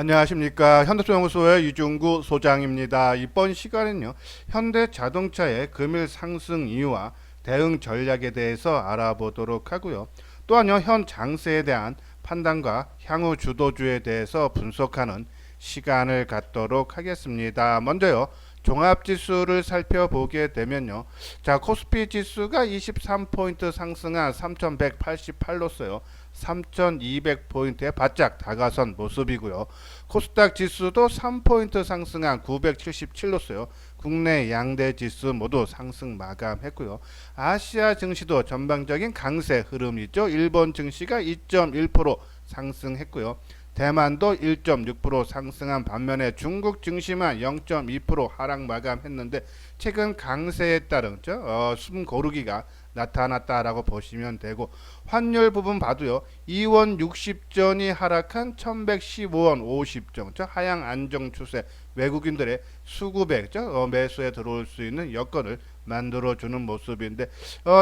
안녕하십니까. 현대소연구소의 유중구 소장입니다. 이번 시간은요, 현대자동차의 금일 상승 이유와 대응 전략에 대해서 알아보도록 하고요. 또한요, 현 장세에 대한 판단과 향후 주도주에 대해서 분석하는 시간을 갖도록 하겠습니다. 먼저요, 종합지수를 살펴보게 되면요, 자, 코스피 지수가 23포인트 상승한 3188로서요, 3200포인트에 바짝 다가선 모습이고요. 코스닥 지수도 3포인트 상승한 977로서요. 국내 양대 지수 모두 상승 마감했고요. 아시아 증시도 전방적인 강세 흐름이죠. 일본 증시가 2.1% 상승했고요. 대만도 1.6% 상승한 반면에 중국 증시만 0.2% 하락 마감했는데 최근 강세에 따른 숨 고르기가 나타났다라고 보시면 되고, 환율 부분 봐도요, 2원 60전이 하락한 1115원 50전, 하향 안정 추세, 외국인들의 수급에 매수에 들어올 수 있는 여건을 만들어주는 모습인데,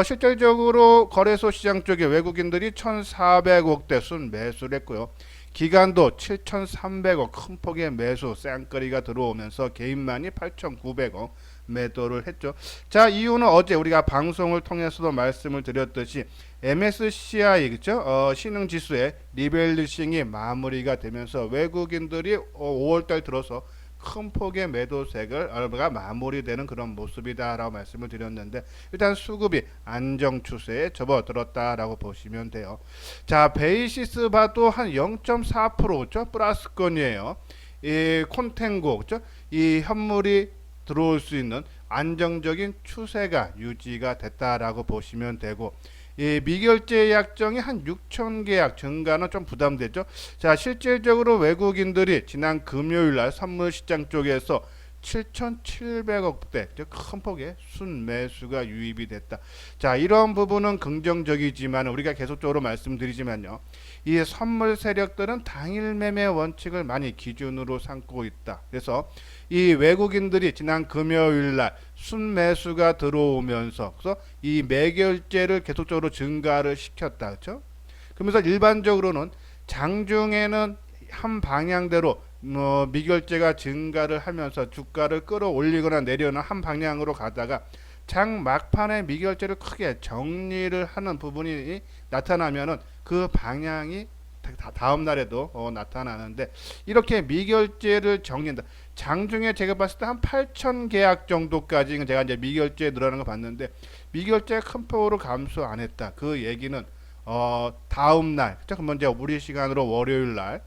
실질적으로 거래소 시장 쪽에 외국인들이 1,400억대 순 매수를 했고요. 기간도 7,300억 큰 폭의 매수 쌍거리가 들어오면서 개인만이 8,900억 매도를 했죠. 자, 이유는 어제 우리가 방송을 통해서도 말씀을 드렸듯이 MSCI 그죠? 신흥지수의 리밸런싱이 마무리가 되면서 외국인들이 5월달 들어서 큰 폭의 매도세가 마무리되는 그런 모습이다라고 말씀을 드렸는데, 일단 수급이 안정 추세에 접어들었다라고 보시면 돼요. 자, 베이시스 봐도 한 0.4%죠, 플러스권이에요. 이 콘텐고 그죠? 이 현물이 들어올 수 있는 안정적인 추세가 유지가 됐다라고 보시면 되고, 이 미결제 약정이 한 6천 계약 증가는 좀 부담되죠. 자, 실질적으로 외국인들이 지난 금요일날 선물시장 쪽에서 7,700억대 큰 폭의 순매수가 유입이 됐다. 자, 이런 부분은 긍정적이지만 우리가 계속적으로 말씀드리지만요, 이 선물 세력들은 당일 매매 원칙을 많이 기준으로 삼고 있다. 그래서 이 외국인들이 지난 금요일날 순매수가 들어오면서 그래서 이 매결제를 계속적으로 증가를 시켰다. 그렇죠? 그러면서 일반적으로는 장중에는 한 방향대로 미결제가 증가를 하면서 주가를 끌어올리거나 내려는 한 방향으로 가다가 장 막판에 미결제를 크게 정리를 하는 부분이 나타나면은 그 방향이 다음 날에도 나타나는데, 이렇게 미결제를 정리한다. 장중에 제가 봤을 때 한 8천 계약 정도까지 제가 이제 미결제 늘어나는 거 봤는데, 미결제 큰 폭으로 감소 안 했다. 그 얘기는 다음 날, 그러면 이제 우리 시간으로 월요일 날,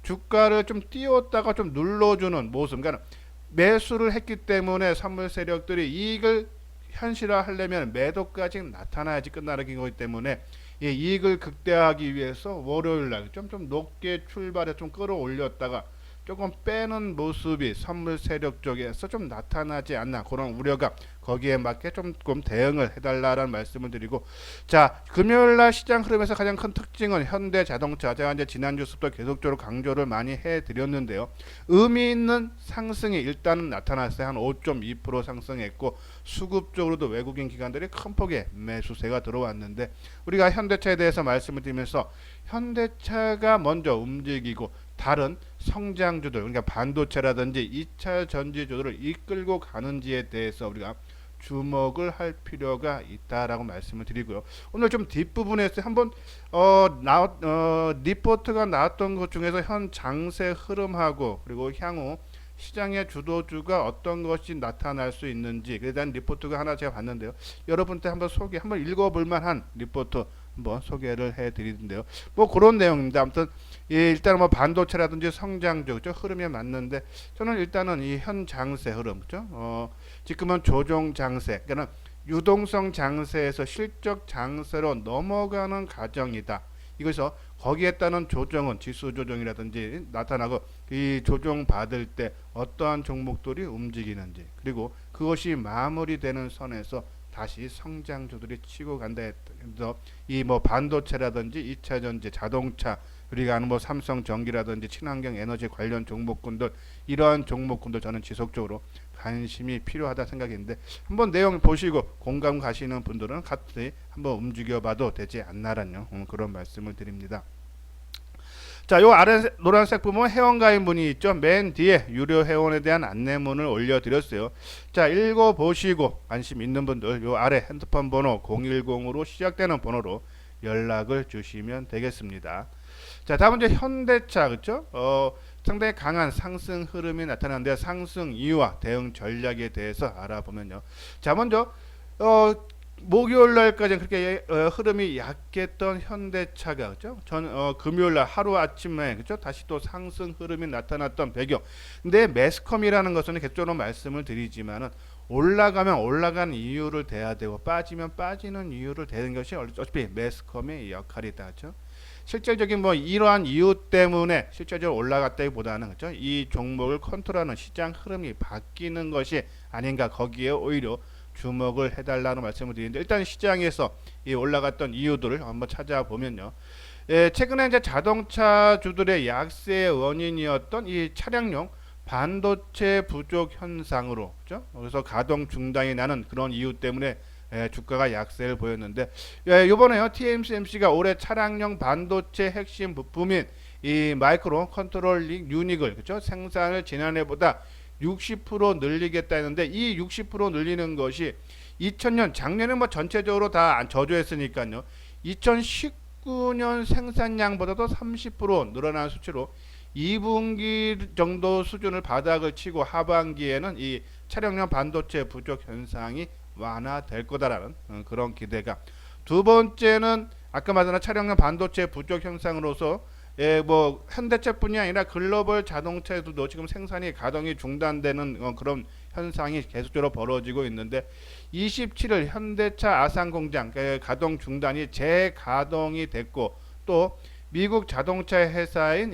주가를 좀 띄웠다가 좀 눌러주는 모습. 그러니까 매수를 했기 때문에 선물 세력들이 이익을 현실화하려면 매도까지 나타나야지 끝나는 거기 때문에, 이익을 극대화하기 위해서 월요일 날 좀 높게 출발해 좀 끌어올렸다가 조금 빼는 모습이 선물 세력 쪽에서 좀 나타나지 않나, 그런 우려가 거기에 맞게 조금 대응을 해달라는 말씀을 드리고, 자, 금요일날 시장 흐름에서 가장 큰 특징은 현대자동차, 제가 이제 지난주 수도 계속적으로 강조를 많이 해드렸는데요, 의미 있는 상승이 일단은 나타났어요. 한 5.2% 상승했고, 수급 쪽으로도 외국인 기관들이 큰 폭의 매수세가 들어왔는데, 우리가 현대차에 대해서 말씀을 드리면서 현대차가 먼저 움직이고 다른 성장주들, 그러니까 반도체라든지 2차 전지주들을 이끌고 가는지에 대해서 우리가 주목을 할 필요가 있다라고 말씀을 드리고요. 오늘 좀 뒷부분에서 한번 리포트가 나왔던 것 중에서 현 장세 흐름하고 그리고 향후 시장의 주도주가 어떤 것이 나타날 수 있는지 그에 대한 리포트가 하나 제가 봤는데요. 여러분한테 한번 읽어볼 만한 리포트 한번 소개를 해드리는데요. 뭐 그런 내용입니다. 아무튼 일단은 뭐 반도체라든지 성장주 그죠? 흐름에 맞는데, 저는 일단은 이 현 장세 흐름 그죠? 지금은 조정 장세, 그러니까 유동성 장세에서 실적 장세로 넘어가는 과정이다. 이것서 거기에 따른 조정은 지수 조정이라든지 나타나고, 이 조정 받을 때 어떠한 종목들이 움직이는지, 그리고 그것이 마무리되는 선에서 다시 성장주들이 치고 간다 해서 이 뭐 반도체라든지 2차 전지, 자동차, 우리가 아는 뭐 삼성전기라든지 친환경 에너지 관련 종목군들, 이러한 종목군들 저는 지속적으로 관심이 필요하다 생각했는데, 한번 내용 보시고 공감 가시는 분들은 같이 한번 움직여봐도 되지 않나라는 그런 말씀을 드립니다. 자, 요 아래 노란색 부분 회원가입 문이 있죠. 맨 뒤에 유료 회원에 대한 안내문을 올려드렸어요. 자, 읽어보시고 관심 있는 분들 요 아래 핸드폰 번호 010으로 시작되는 번호로 연락을 주시면 되겠습니다. 자, 다음은 이제 현대차, 그렇죠? 상당히 강한 상승 흐름이 나타나는데 상승 이유와 대응 전략에 대해서 알아보면요. 자, 먼저 목요일 날까지는 그렇게 흐름이 약했던 현대차가, 그렇죠? 금요일 날 하루 아침에, 그렇죠? 다시 또 상승 흐름이 나타났던 배경. 근데 매스컴이라는 것은 계속적으로 말씀을 드리지만은 올라가면 올라간 이유를 대야 되고 빠지면 빠지는 이유를 대는 것이 어차피 매스컴의 역할이다, 그렇죠? 실질적인 뭐 이러한 이유 때문에 실질적으로 올라갔다기보다는, 그렇죠? 이 종목을 컨트롤하는 시장 흐름이 바뀌는 것이 아닌가, 거기에 오히려 주목을 해달라는 말씀을 드리는데, 일단 시장에서 이 올라갔던 이유들을 한번 찾아보면요. 최근에 이제 자동차주들의 약세의 원인이었던 이 차량용 반도체 부족 현상으로, 그렇죠? 그래서 가동 중단이 나는 그런 이유 때문에 주가가 약세를 보였는데, 이번에요 TSMC가 올해 차량용 반도체 핵심 부품인 이 마이크로 컨트롤링 유닛을, 그렇죠? 생산을 지난해보다 60% 늘리겠다 했는데, 이 60% 늘리는 것이 2000년 작년에 뭐 전체적으로 다 저조했으니까요. 2019년 생산량보다도 30% 늘어난 수치로 2분기 정도 수준을 바닥을 치고 하반기에는 이 차량용 반도체 부족 현상이 완화될 거다라는 그런 기대가. 두 번째는 아까 말한 차량용 반도체 부족 현상으로서 뭐 현대차뿐이 아니라 글로벌 자동차에도 지금 생산이 가동이 중단되는 그런 현상이 계속적으로 벌어지고 있는데, 27일 현대차 아산 공장 가동 중단이 재가동이 됐고, 또 미국 자동차 회사인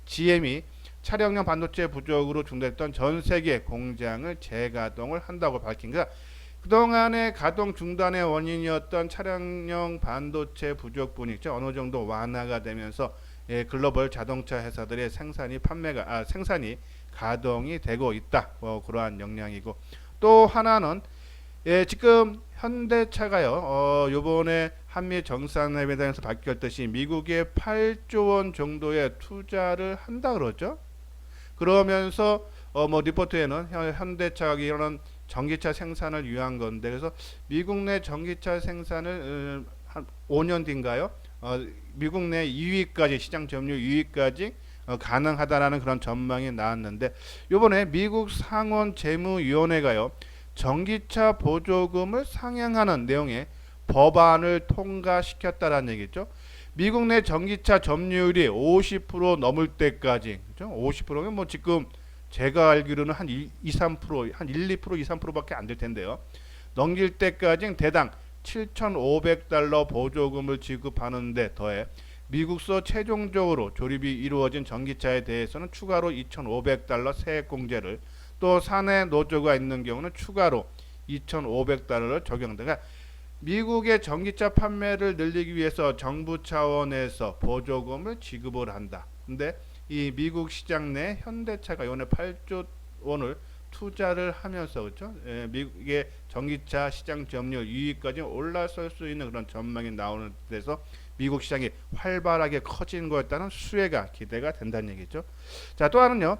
GM이 차량용 반도체 부족으로 중단했던 전 세계 공장을 재가동을 한다고 밝힌 거야. 그동안의 가동 중단의 원인이었던 차량용 반도체 부족분이 어느 정도 완화가 되면서 글로벌 자동차 회사들의 생산이 가동이 되고 있다. 그러한 영향이고, 또 하나는 지금 현대차가요 요번에 한미 정상회담에서 밝혔듯이 미국에 8조 원 정도의 투자를 한다 그러죠. 그러면서 뭐 리포트에는 현대차가 이런 전기차 생산을 위한 건데, 그래서 미국 내 전기차 생산을 한 5년 뒤인가요? 미국 내 2위까지, 시장 점유율 2위까지 가능하다라는 그런 전망이 나왔는데, 요번에 미국 상원 재무위원회가요 전기차 보조금을 상향하는 내용의 법안을 통과시켰다라는 얘기죠. 미국 내 전기차 점유율이 50% 넘을 때까지, 그죠? 50%면 뭐 지금 제가 알기로는 한 2, 3%, 한 1, 2%, 2, 3%밖에 안 될 텐데요. 넘길 때까지 대당 7,500달러 보조금을 지급하는데 더해 미국서 최종적으로 조립이 이루어진 전기차에 대해서는 추가로 2,500달러 세액 공제를, 또 사내 노조가 있는 경우는 추가로 2,500달러를 적용한다. 미국의 전기차 판매를 늘리기 위해서 정부 차원에서 보조금을 지급을 한다. 근데 이 미국 시장 내 현대차가 이번에 8조 원을 투자를 하면서, 그렇죠? 미국의 전기차 시장 점유율 2위까지 올라설 수 있는 그런 전망이 나오는 데서 미국 시장이 활발하게 커진 거에 따른 수혜가 기대가 된다는 얘기죠. 자, 또 하나는요.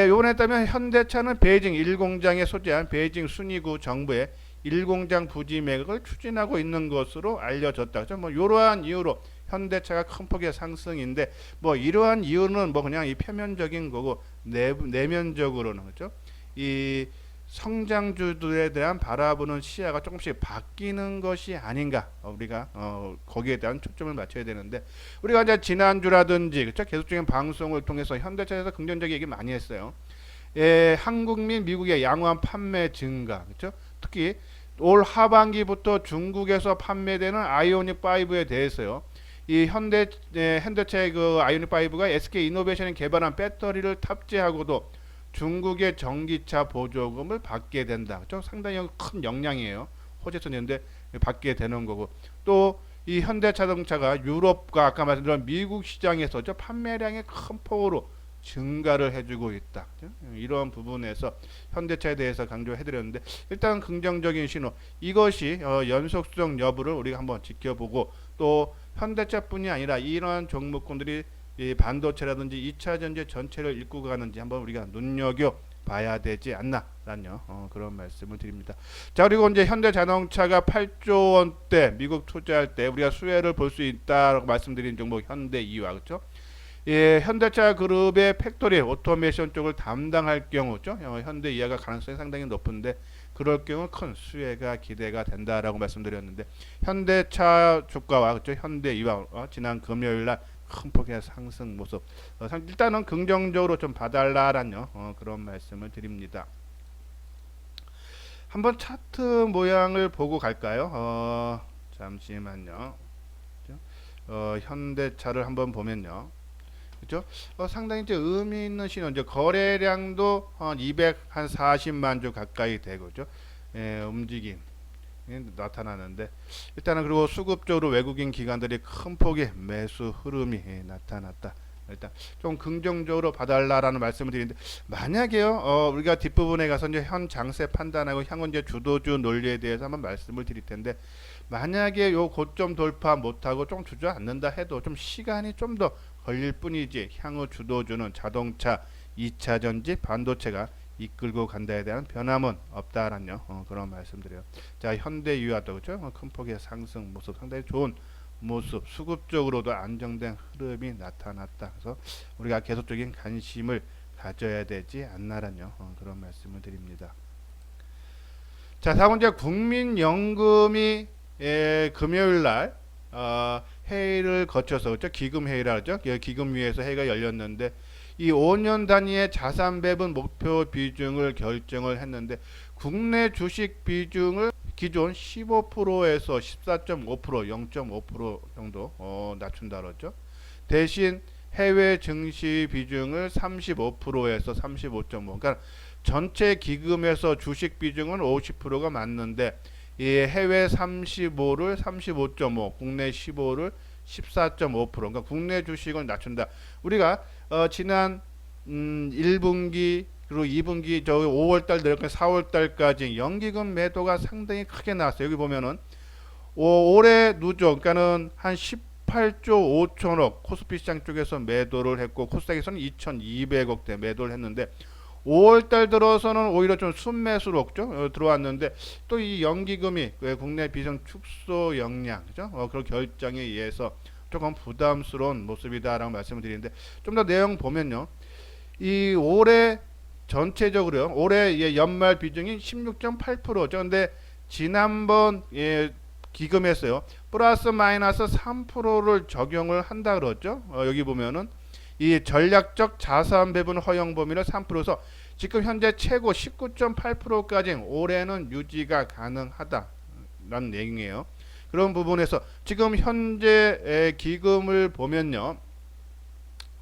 이번에 따면 현대차는 베이징 1공장에 소재한 베이징 순위구 정부의 1공장 부지 매각을 추진하고 있는 것으로 알려졌다. 그렇죠? 뭐 이러한 이유로 현대차가 큰 폭의 상승인데, 뭐 이러한 이유는 뭐 그냥 이 표면적인 거고 내면적으로는, 그렇죠? 이 성장주들에 대한 바라보는 시야가 조금씩 바뀌는 것이 아닌가, 우리가 거기에 대한 초점을 맞춰야 되는데, 우리가 이제 지난주라든지, 그렇죠? 계속적인 방송을 통해서 현대차에서 긍정적인 얘기 많이 했어요. 한국 및 미국의 양호한 판매 증가, 그렇죠? 특히 올 하반기부터 중국에서 판매되는 아이오닉 5에 대해서요. 이 현대차의 그 아이오닉 5가 SK 이노베이션이 개발한 배터리를 탑재하고도 중국의 전기차 보조금을 받게 된다. 좀 상당히 큰 영향이에요. 호재선인데 받게 되는 거고, 또 이 현대자동차가 유럽과 아까 말씀드린 미국 시장에서 판매량이 큰 폭으로 증가를 해주고 있다. 이런 부분에서 현대차에 대해서 강조해드렸는데, 일단 긍정적인 신호, 이것이 연속 수정 여부를 우리가 한번 지켜보고, 또 현대차뿐이 아니라 이러한 종목군들이 이 반도체라든지 2차 전지 전체를 이끌고 가는지 한번 우리가 눈여겨 봐야 되지 않나라는 그런 말씀을 드립니다. 자, 그리고 이제 현대자동차가 8조 원대 미국 투자할 때 우리가 수혜를 볼 수 있다라고 말씀드린 종목 현대이와 그렇죠? 예, 현대차 그룹의 팩토리 오토메이션 쪽을 담당할 경우죠. 현대이하가 가능성이 상당히 높은데 그럴 경우 큰 수혜가 기대가 된다라고 말씀드렸는데 현대차 주가와 그렇죠? 현대이와 지난 금요일 날 큰 폭의 상승 모습 일단은 긍정적으로 좀 봐달라라는 그런 말씀을 드립니다. 한번 차트 모양을 보고 갈까요? 잠시만요. 현대차를 한번 보면요. 그죠? 상당히 이제 의미 있는 신호, 이제 거래량도 한 240만 주 가까이 되고죠. 움직임 나타나는데 일단은 그리고 수급적으로 외국인 기관들이 큰 폭의 매수 흐름이 나타났다. 일단 좀 긍정적으로 봐달라라는 말씀을 드리는데 만약에요 우리가 뒷부분에 가서 이제 현 장세 판단하고 향후 이제 주도주 논리에 대해서 한번 말씀을 드릴 텐데 만약에 요 고점 돌파 못하고 좀 주저앉는다 해도 좀 시간이 좀 더 걸릴 뿐이지 향후 주도주는 자동차, 2차 전지, 반도체가 이끌고 간다에 대한 변함은 없다라는 그런 말씀드려요. 자, 현대유아도 그렇죠? 큰 폭의 상승 모습 상당히 좋은 모습, 수급적으로도 안정된 흐름이 나타났다. 그래서 우리가 계속적인 관심을 가져야 되지 않나라는 그런 말씀을 드립니다. 자, 다음 이제 국민연금이 금요일 날 회의를 거쳐서 그렇죠? 기금 회의라 하죠. 기금위에서 회의가 열렸는데 이 5년 단위의 자산 배분 목표 비중을 결정을 했는데 국내 주식 비중을 기존 15%에서 14.5% 0.5% 정도 낮춘다 그러죠. 대신 해외 증시 비중을 35%에서 35.5%. 그러니까 전체 기금에서 주식 비중은 50%가 맞는데 이 해외 35를 35.5, 국내 15를 14.5%. 그러니까 국내 주식을 낮춘다. 우리가 지난 1분기 그리고 2분기 저 5월달 내려가 4월달까지 연기금 매도가 상당히 크게 나왔어요. 여기 보면은 올해 누적 그러니까는 한 18조 5천억 코스피 시장 쪽에서 매도를 했고 코스닥에서는 2,200억대 매도를 했는데 5월달 들어서는 오히려 좀 순매수로 들어왔는데 또 이 연기금이 국내 비중 축소 역량 그죠? 그런 결정에 의해서 조금 부담스러운 모습이다라고 말씀을 드리는데 좀 더 내용 보면요. 이 올해 전체적으로요. 올해 연말 비중이 16.8%죠. 근데 지난번 기금에서요. 플러스 마이너스 3%를 적용을 한다 그러죠. 여기 보면은 이 전략적 자산 배분 허용 범위를 3%서 지금 현재 최고 19.8%까지 올해는 유지가 가능하다라는 내용이에요. 그런 부분에서 지금 현재 기금을 보면요.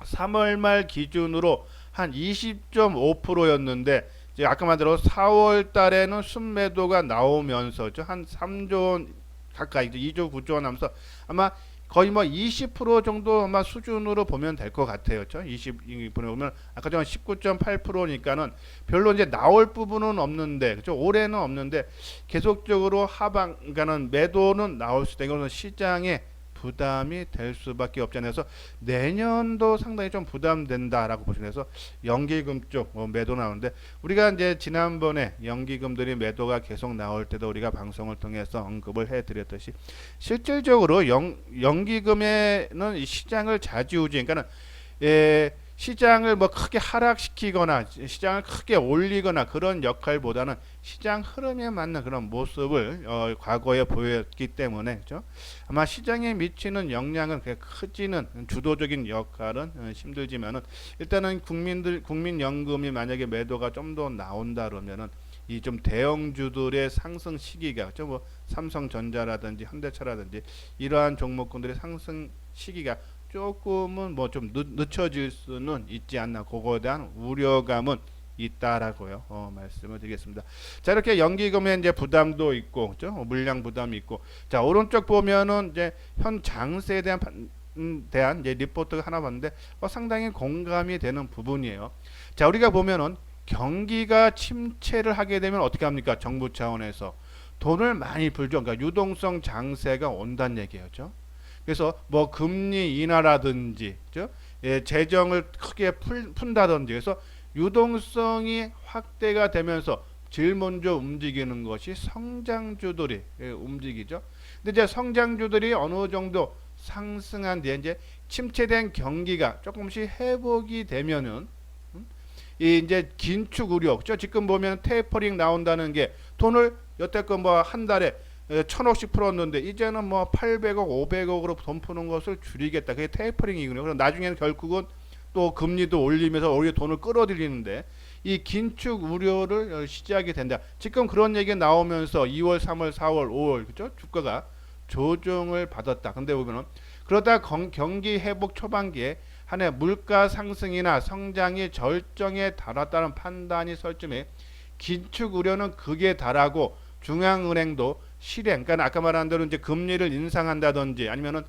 3월 말 기준으로 한 20.5%였는데 이제 아까 말대로 4월 달에는 순매도가 나오면서 한 3조 원 가까이 2조 9조 원 하면서 아마 거의 뭐 20% 정도 아마 수준으로 보면 될 것 같아요. 20% 보면 아까 전에 19.8%니까는 별로 이제 나올 부분은 없는데 그렇죠? 올해는 없는데 계속적으로 하방 그러니까는 매도는 나올 수 있다. 이거는 시장에 부담이 될 수밖에 없잖아요. 그래서 내년도 상당히 좀 부담된다라고 보시면 해서 연기금 쪽 매도 나오는데 우리가 이제 지난번에 연기금들이 매도가 계속 나올 때도 우리가 방송을 통해서 언급을 해드렸듯이 실질적으로 연기금에는 이 시장을 좌지우지 그러니까는 시장을 뭐 크게 하락시키거나 시장을 크게 올리거나 그런 역할보다는 시장 흐름에 맞는 그런 모습을 과거에 보였기 때문에 그렇죠? 아마 시장에 미치는 영향은 그렇게 크지는 주도적인 역할은 힘들지만은 일단은 국민연금이 만약에 매도가 좀 더 나온다 그러면은 이 좀 대형주들의 상승 시기가 그렇죠? 뭐 삼성전자라든지 현대차라든지 이러한 종목군들의 상승 시기가 조금은 뭐 좀 늦춰질 수는 있지 않나 그거에 대한 우려감은 있다라고요. 말씀을 드리겠습니다. 자, 이렇게 연기금에 이제 부담도 있고, 그죠? 물량 부담이 있고, 자 오른쪽 보면은 이제 현 장세에 대한 이제 리포트가 하나 봤는데 상당히 공감이 되는 부분이에요. 자, 우리가 보면은 경기가 침체를 하게 되면 어떻게 합니까? 정부 차원에서 돈을 많이 풀죠. 그러니까 유동성 장세가 온다는 얘기죠. 그래서 뭐 금리 인하라든지 그죠? 재정을 크게 푼다든지 그래서 유동성이 확대가 되면서 제일 먼저 움직이는 것이 성장주들이 움직이죠. 근데 이제 성장주들이 어느 정도 상승한 뒤에 이제 침체된 경기가 조금씩 회복이 되면은 이 이제 긴축 우려, 그죠? 지금 보면 테이퍼링 나온다는 게 돈을 여태껏 뭐 한 달에 1,000억씩 풀었는데 이제는 뭐 800억, 500억으로 돈 푸는 것을 줄이겠다. 그게 테이퍼링이군요. 그럼 나중에는 결국은 또 금리도 올리면서 오히려 돈을 끌어들이는데 이 긴축 우려를 시작이 된다. 지금 그런 얘기 나오면서 2월, 3월, 4월, 5월 그죠? 주가가 조정을 받았다. 근데 보면은 그러다 경기 회복 초반기에 한 해 물가 상승이나 성장이 절정에 달았다는 판단이 설 쯤에 긴축 우려는 극에 달하고 중앙은행도 실행, 그러니까 아까 말한 대로 이제 금리를 인상한다든지 아니면은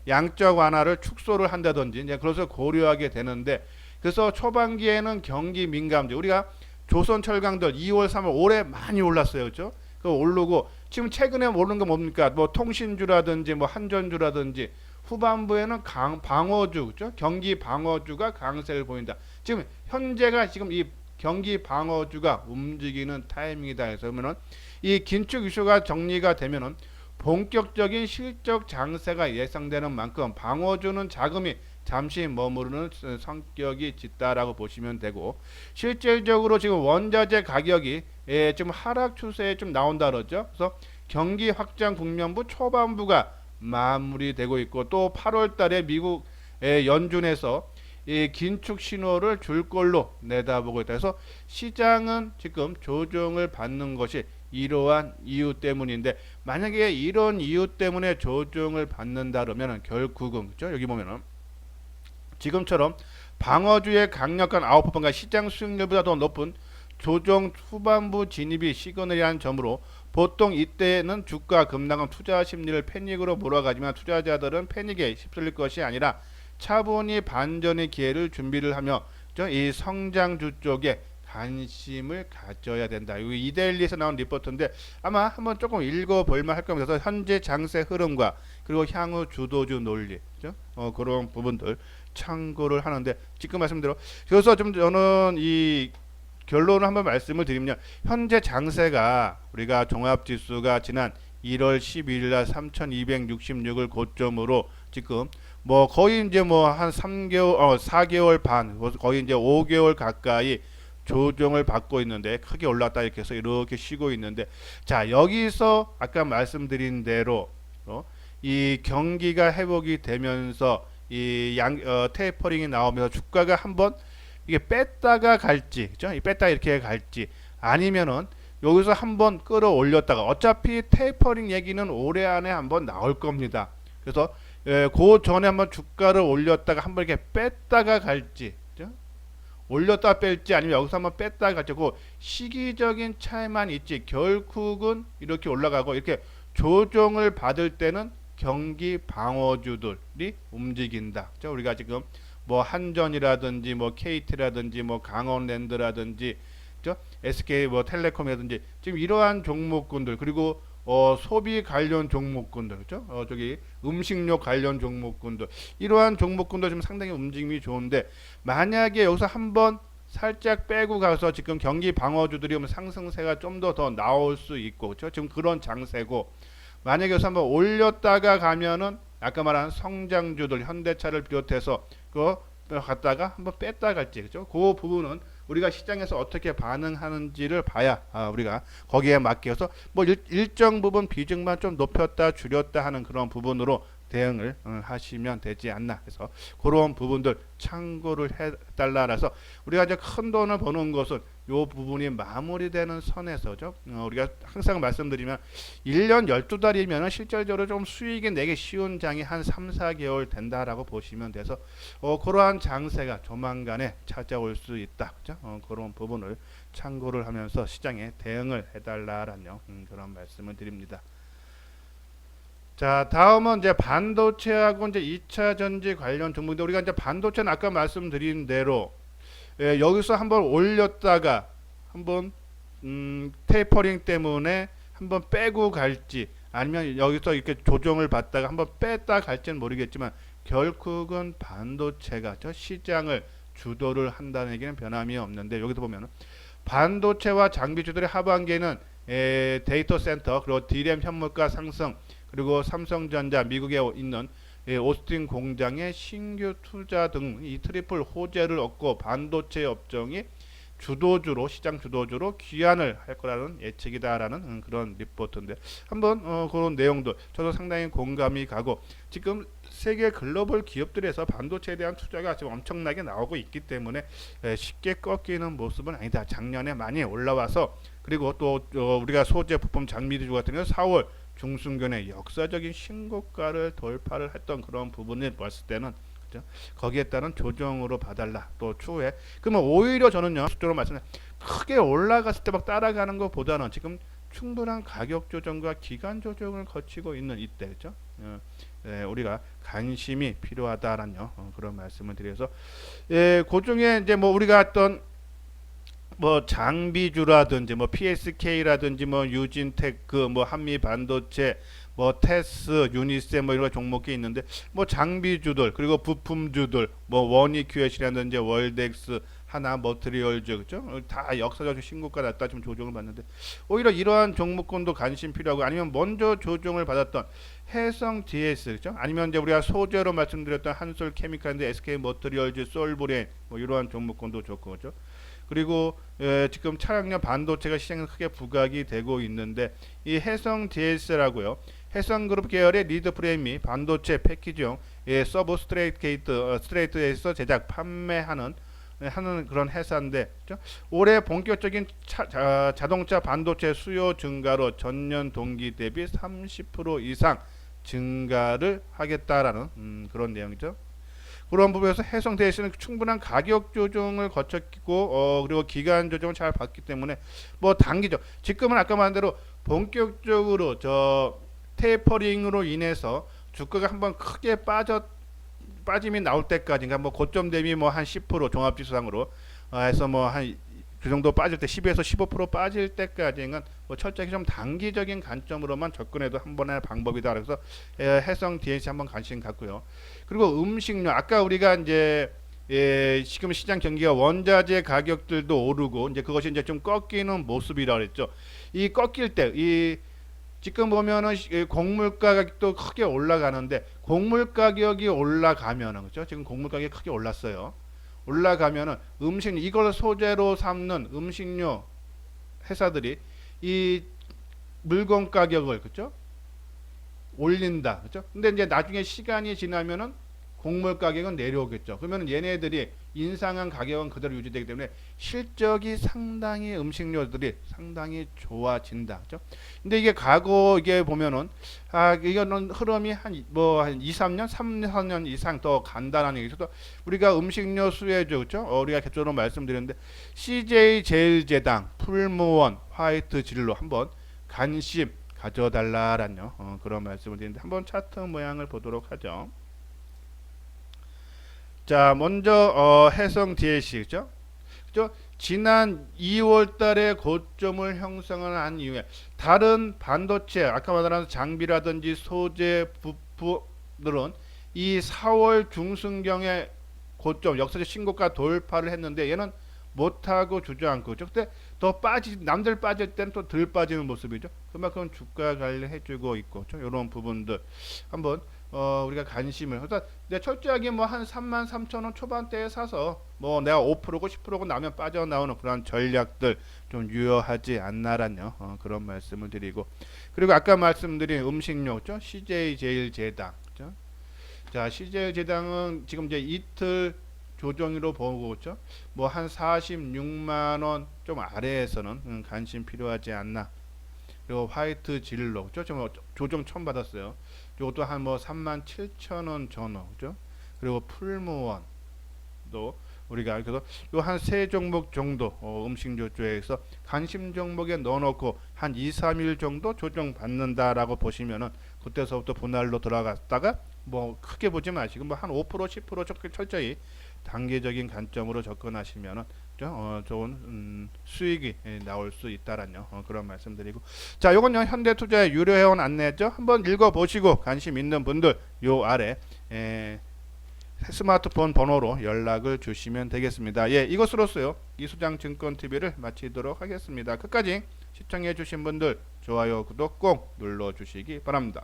양적 완화를 축소를 한다든지 이제 그래서 고려하게 되는데 그래서 초반기에는 경기 민감주 우리가 조선철강들 2월, 3월 올해 많이 올랐어요, 그렇죠? 그 오르고 지금 최근에 오르는 거 뭡니까? 뭐 통신주라든지 뭐 한전주라든지 후반부에는 방어주, 그죠? 경기 방어주가 강세를 보인다. 지금 현재가 지금 이 경기 방어주가 움직이는 타이밍이다. 해서 그러면은 이 긴축 이슈가 정리가 되면은 본격적인 실적 장세가 예상되는 만큼 방어주는 자금이 잠시 머무르는 성격이 짙다라고 보시면 되고 실질적으로 지금 원자재 가격이 지금 하락 추세에 좀 나온다 그러죠. 그래서 경기 확장 국면부 초반부가 마무리되고 있고 또 8월 달에 미국 연준에서 이 긴축 신호를 줄 걸로 내다보고 있다. 그래서 시장은 지금 조정을 받는 것이 이러한 이유 때문인데 만약에 이런 이유 때문에 조정을 받는다 그러면 결국은 그죠? 여기 보면은 지금처럼 방어주의 강력한 아웃퍼폼과 시장 수익률보다 더 높은 조정 후반부 진입이 시그널이라는 점으로 보통 이때는 주가 급락은 투자 심리를 패닉으로 몰아가지만 투자자들은 패닉에 휩쓸릴 것이 아니라 차분히 반전의 기회를 준비를 하며 이 성장주 쪽에 관심을 가져야 된다. 이거 이데일리에서 나온 리포트인데 아마 한번 조금 읽어볼만 할 겁니다. 그래서 현재 장세 흐름과 그리고 향후 주도주 논리 그죠? 그런 부분들 참고를 하는데 지금 말씀대로 그래서 좀 저는 이 결론을 한번 말씀을 드리면 현재 장세가 우리가 종합지수가 지난 1월 12일 날 3266을 고점으로 지금 뭐 거의 이제 뭐 한 3개월 4개월 반 거의 이제 5개월 가까이 조정을 받고 있는데 크게 올랐다 이렇게 해서 이렇게 쉬고 있는데 자 여기서 아까 말씀드린 대로 이 경기가 회복이 되면서 이 테이퍼링이 나오면서 주가가 한번 이게 뺐다가 갈지, 그죠? 뺐다 이렇게 갈지, 아니면은 여기서 한번 끌어올렸다가 어차피 테이퍼링 얘기는 올해 안에 한번 나올 겁니다. 그래서 그 전에 한번 주가를 올렸다가 한번 이렇게 뺐다가 갈지, 그죠? 올렸다 뺄지 아니면 여기서 한번 뺐다가 갈지, 그 시기적인 차이만 있지 결국은 이렇게 올라가고 이렇게 조정을 받을 때는 경기 방어주들이 움직인다. 그죠? 우리가 지금 뭐 한전이라든지 뭐 KT라든지 뭐 강원랜드라든지 그죠? SK 뭐 텔레콤이라든지 지금 이러한 종목군들 그리고 소비 관련 종목군들 그죠? 저기 음식료 관련 종목군들 이러한 종목군들 지금 상당히 움직임이 좋은데 만약에 여기서 한번 살짝 빼고 가서 지금 경기 방어주들이 오면 상승세가 좀 더 나올 수 있고 그렇죠? 지금 그런 장세고 만약에 여기서 한번 올렸다가 가면은 아까 말한 성장주들 현대차를 비롯해서 그거 갔다가 한번 뺐다 갈지 그죠? 그 부분은 우리가 시장에서 어떻게 반응하는지를 봐야 우리가 거기에 맞게서 뭐 일정 부분 비중만 좀 높였다 줄였다 하는 그런 부분으로 대응을 하시면 되지 않나 해서 그런 부분들 참고를 해달라서 우리가 이제 큰 돈을 버는 것은 요 부분이 마무리되는 선에서죠. 우리가 항상 말씀드리면 1년 12달이면 실질적으로 좀 수익이 내기 쉬운 장이 한 3, 4개월 된다라고 보시면 돼서 그러한 장세가 조만간에 찾아올 수 있다. 그죠? 그런 부분을 참고를 하면서 시장에 대응을 해달라라는 그런 말씀을 드립니다. 자, 다음은 이제 반도체하고 이제 2차 전지 관련 종목인데 우리가 이제 반도체는 아까 말씀드린 대로 여기서 한번 올렸다가 한번 테이퍼링 때문에 한번 빼고 갈지 아니면 여기서 이렇게 조정을 받다가 한번 뺐다 갈지는 모르겠지만 결국은 반도체가 저 시장을 주도를 한다는 얘기는 변함이 없는데, 여기서 보면 반도체와 장비주들의 하반기에는 데이터 센터 그리고 D램 현물가 상승, 그리고 삼성전자 미국에 있는 오스틴 공장의 신규 투자 등 이 트리플 호재를 얻고 반도체 업종이 주도주로, 시장 주도주로 귀환을 할 거라는 예측이다라는 그런 리포트인데, 한번 그런 내용도 저도 상당히 공감이 가고, 지금 세계 글로벌 기업들에서 반도체에 대한 투자가 지금 엄청나게 나오고 있기 때문에 쉽게 꺾이는 모습은 아니다. 작년에 많이 올라와서, 그리고 또 우리가 소재 부품 장비주 같은 경우 4월 중순경에 역사적인 신고가를 돌파를 했던 그런 부분을 봤을 때는 거기에 따른 조정으로 봐달라. 또 추후에 그러면 오히려 저는요, 실제로 말씀해 크게 올라갔을 때 막 따라가는 것보다는 지금 충분한 가격 조정과 기간 조정을 거치고 있는 이때, 그죠? 우리가 관심이 필요하다라는 그런 말씀을 드려서, 그 중에 이제 뭐 우리가 했던 뭐 장비주라든지 뭐 PSK라든지 뭐 유진테크, 뭐 한미반도체, 뭐 테스, 유니셈 뭐 이런 종목이 있는데, 뭐 장비주들 그리고 부품주들 뭐 원이큐엣이라든지 월덱스, 하나 머트리얼즈, 그죠? 다 역사적 신고가 났다 지금 조정을 받는데, 오히려 이러한 종목군도 관심 필요하고, 아니면 먼저 조정을 받았던 해성 DS, 그죠? 아니면 이제 우리가 소재로 말씀드렸던 한솔 케미칼인데 SK 머트리얼즈, 솔브레인 뭐 이러한 종목군도 좋고, 그죠? 그리고 지금 차량용 반도체가 시장에 크게 부각이 되고 있는데, 이 해성 DS라고요. 해성그룹 계열의 리드 프레임 및 반도체 패키지용 서브 스트레이트에서 제작 판매하는 그런 회사인데, 그렇죠? 올해 본격적인 자동차 반도체 수요 증가로 전년 동기 대비 30% 이상 증가를 하겠다라는 그런 내용이죠. 그런 부분에서 해성 대신은 충분한 가격 조정을 거쳤고, 그리고 기간 조정을 잘 받기 때문에 뭐 단기적, 지금은 아까 말한 대로 본격적으로 저 테이퍼링으로 인해서 주가가 한번 크게 빠짐이 나올 때까지, 그러니까 뭐 고점 대비 뭐 한 10% 종합지수상으로 해서 뭐 한 그 정도 빠질 때 10에서 15% 빠질 때까지는 뭐 철저히 좀 단기적인 관점으로만 접근해도 한 번의 방법이다. 그래서 해성 DNC 한번 관심 갖고요. 그리고 음식료, 아까 우리가 이제 지금 시장 경기가 원자재 가격들도 오르고 이제 그것이 이제 좀 꺾이는 모습이라 그랬죠. 이 꺾일 때 이 지금 보면은 곡물 가격도 크게 올라가는데, 곡물 가격이 올라가면은, 그죠? 지금 곡물 가격이 크게 올랐어요. 올라가면은 이걸 소재로 삼는 음식료 회사들이 이 물건 가격을, 그죠? 올린다, 그죠? 근데 이제 나중에 시간이 지나면은 곡물 가격은 내려오겠죠. 그러면 얘네들이 인상한 가격은 그대로 유지되기 때문에 실적이 상당히, 음식료들이 상당히 좋아진다, 그죠? 근데 이게 이게 보면은 이거는 흐름이 한 2, 3년, 3, 4년 이상 더 간다는 얘기죠. 우리가 음식료 수혜주, 그죠? 우리가 개조로 말씀드렸는데 CJ 제일제당, 풀무원, 화이트 진로 한번 관심 가져달라라는 그런 말씀을 드리는데, 한번 차트 모양을 보도록 하죠. 자, 먼저 해성 DLC, 그죠? 지난 2월 달에 고점을 형성을 한 이후에 다른 반도체, 아까 말한 장비라든지 소재 부품들은 이 4월 중순경에 고점, 역사적 신고가 돌파를 했는데 얘는 못하고 주저앉고, 그때 더 남들 빠질 때는 또 덜 빠지는 모습이죠. 그만큼 주가 관리해주고 있고, 이런 부분들 한번 우리가 관심을, 그래서 내가 철저하게 뭐 한 33,000원 초반대에 사서 뭐 내가 5%고 10%고 나면 빠져나오는 그런 전략들 좀 유효하지 않나라는 그런 말씀을 드리고, 그리고 아까 말씀드린 음식료, 그죠? CJ 제일제당, 그죠? 자, CJ 제당은 지금 이제 이틀 조정으로 보고, 그죠? 뭐 한 46만원 좀 아래에서는 관심 필요하지 않나. 그리고 화이트 진로, 그죠? 좀 조정 처음 받았어요. 이것도 한 뭐 37,000원 전후, 그죠? 그리고 풀무원도 우리가 그래서 요 한 세 종목 정도 음식료 쪽에서 관심 종목에 넣어놓고 한 2, 3일 정도 조정 받는다라고 보시면은 그때서부터 분할로 들어갔다가 뭐 크게 보지 마시고 뭐 한 5%, 10% 철저히 단계적인 관점으로 접근하시면은 좋은 수익이 나올 수 있다라는 그런 말씀드리고, 자, 요건요 현대투자의 유료 회원 안내죠. 한번 읽어보시고 관심 있는 분들 요 아래 스마트폰 번호로 연락을 주시면 되겠습니다. 예, 이것으로서요 이수장증권TV를 마치도록 하겠습니다. 끝까지 시청해 주신 분들 좋아요 구독 꼭 눌러 주시기 바랍니다.